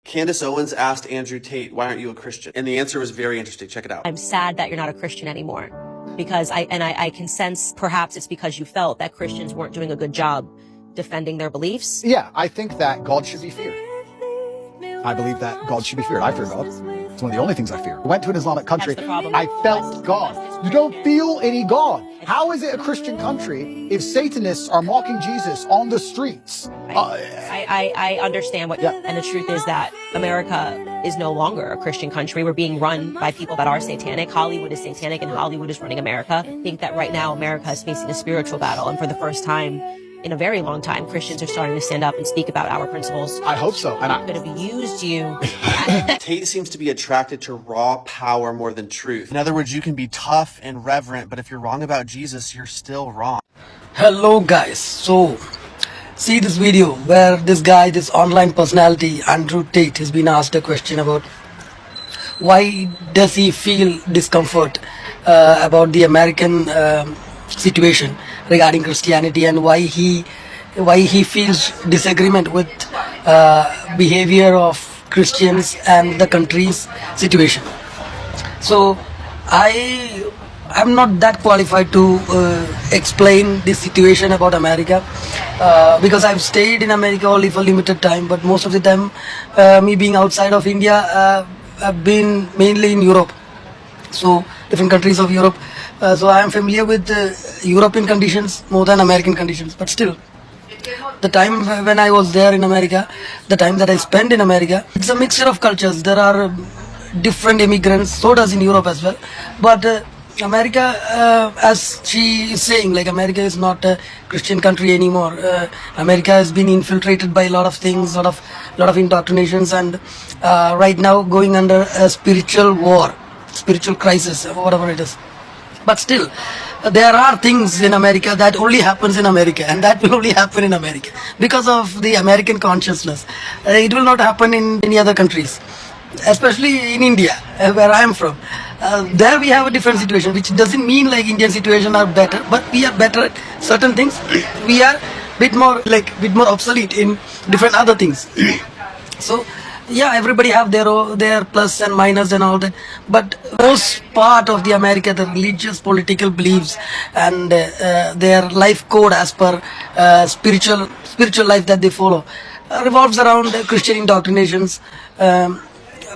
Candace Owens asked Andrew Tate, why aren't you a Christian? And the answer was very interesting. Check it out. I'm sad that you're not a Christian anymore, because I can sense perhaps it's because you felt that Christians weren't doing a good job defending their beliefs. Yeah, I think that God should be feared. I believe that God should be feared. I fear God. It's one of the only things I fear. I went to an Islamic country. That's the problem. I felt God. You don't feel any God. How is it a Christian country if Satanists are mocking Jesus on the streets? I understand what, and the truth is that America is no longer a Christian country. We're being run by people that are satanic. Hollywood is satanic and Hollywood is running America. I think that right now America is facing a spiritual battle, and for the first time in a very long time, Christians are starting to stand up and speak about our principles. I hope so. And I could have used you. Tate seems to be attracted to raw power more than truth. In other words, you can be tough and reverent, but if you're wrong about Jesus, you're still wrong. Hello guys, so see this video where this guy, this online personality Andrew Tate, has been asked a question about why does he feel discomfort about the American situation regarding Christianity, and why he feels disagreement with behavior of Christians and the country's situation. So I'm not that qualified to explain this situation about America because I've stayed in America only for limited time, but most of the time me being outside of India, I've been mainly in Europe, so different countries of Europe. So I am familiar with European conditions more than American conditions, but still the time when I was there in America, the time that I spent in America, it's a mixture of cultures. There are different immigrants, so does in Europe as well, but America, as she is saying, like, America is not a Christian country anymore. America has been infiltrated by a lot of things, lot of indoctrinations, and right now going under a spiritual war, spiritual crisis, whatever it is. But still, there are things in America that only happens in America, and that will only happen in America because of the American consciousness. It will not happen in any other countries, especially in India, where I am from. There we have a different situation, which doesn't mean like Indian situation are better, but we are better at certain things. We are bit more obsolete in different other things. So yeah, everybody have their plus and minus and all that, but most part of the America, the religious political beliefs and their life code as per spiritual life that they follow revolves around Christian indoctrinations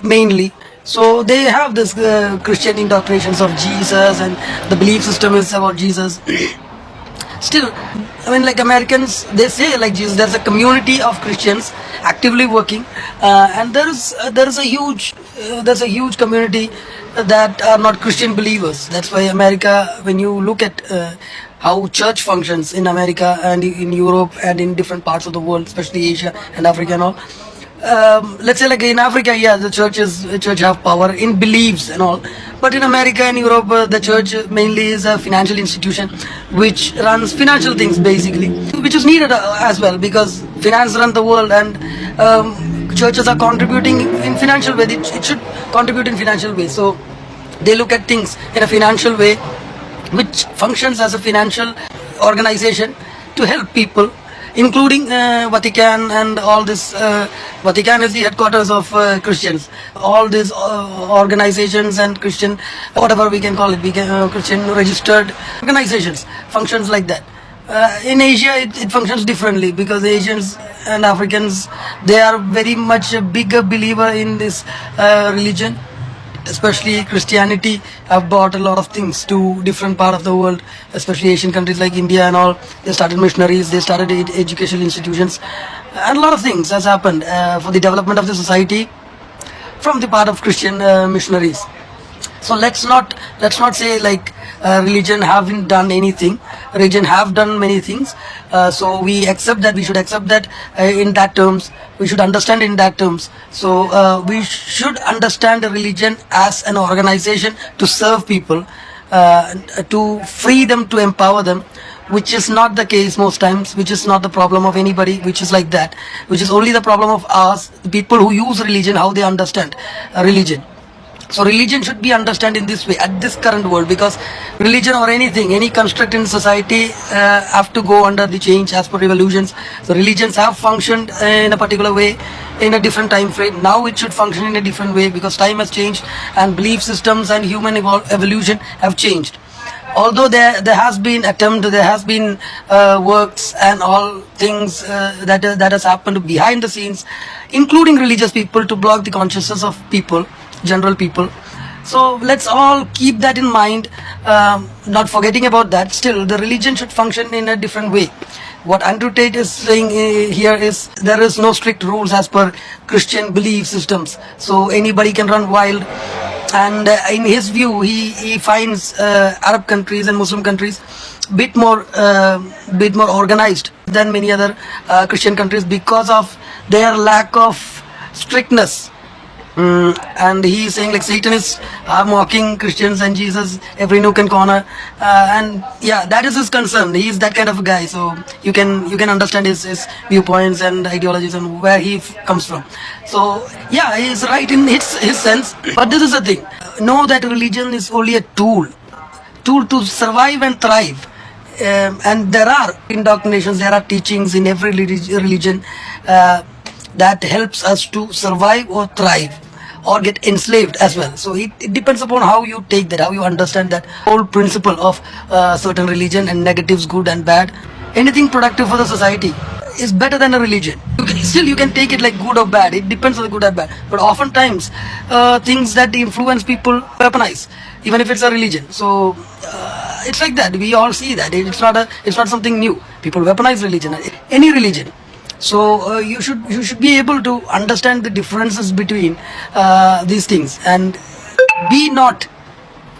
mainly. So they have this Christian indoctrinations of Jesus, and the belief system is about Jesus. Still, I mean, like, Americans, they say like Jesus, there's a community of Christians actively working, and there is a huge community that are not Christian believers. That's why America, when you look at how church functions in America and in Europe and in different parts of the world, especially Asia and Africa and all, let's say like in Africa, yeah, the church have power in beliefs and all, but in America and Europe, the church mainly is a financial institution which runs financial things basically, which is needed as well, because finance runs the world, and churches are contributing in financial way. It should contribute in financial way, so they look at things in a financial way, which functions as a financial organization to help people, including Vatican and all this. Vatican is the headquarters of Christians. All these organizations and Christian, whatever we can call it, Christian registered organizations functions like that. In Asia, it functions differently, because Asians and Africans, they are very much a bigger believer in this religion. Especially Christianity have brought a lot of things to different part of the world, especially Asian countries like India and all. They started missionaries, they started educational institutions, and a lot of things has happened for the development of the society from the part of Christian missionaries. So let's not say like religion haven't done anything. Religion have done many things. So we accept that. We should accept that in that terms. We should understand in that terms. So we should understand the religion as an organization to serve people, to free them, to empower them, which is not the case most times, which is not the problem of anybody, which is like that, which is only the problem of us, the people who use religion, how they understand religion. So religion should be understood in this way at this current world, because religion or anything, any construct in society have to go under the change as per revolutions. So religions have functioned in a particular way in a different time frame. Now it should function in a different way because time has changed and belief systems and human evolution have changed. Although there has been attempt, there has been works and all things that has happened behind the scenes, including religious people, to block the consciousness of people, general people. So let's all keep that in mind, not forgetting about that. Still, the religion should function in a different way. What Andrew Tate is saying here is there is no strict rules as per Christian belief systems. So anybody can run wild. And in his view, he finds Arab countries and Muslim countries bit more organized than many other Christian countries because of their lack of strictness. And he is saying like Satanists are mocking Christians and Jesus every nook and corner, and yeah, that is his concern. He is that kind of a guy, so you can understand his viewpoints and ideologies and where he comes from. So yeah, he is right in his sense, but this is the thing: know that religion is only a tool to survive and thrive. And there are indoctrinations, there are teachings in every religion that helps us to survive or thrive or get enslaved as well. So it depends upon how you take that, how you understand that whole principle of certain religion and negatives, good and bad. Anything productive for the society is better than a religion. You can take it like good or bad. It depends on the good or bad. But oftentimes things that influence people weaponize, even if it's a religion. So it's like that. We all see that. It's not something new. People weaponize religion, any religion. So you should be able to understand the differences between these things and be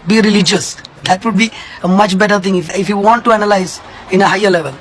religious. That would be a much better thing if you want to analyze in a higher level.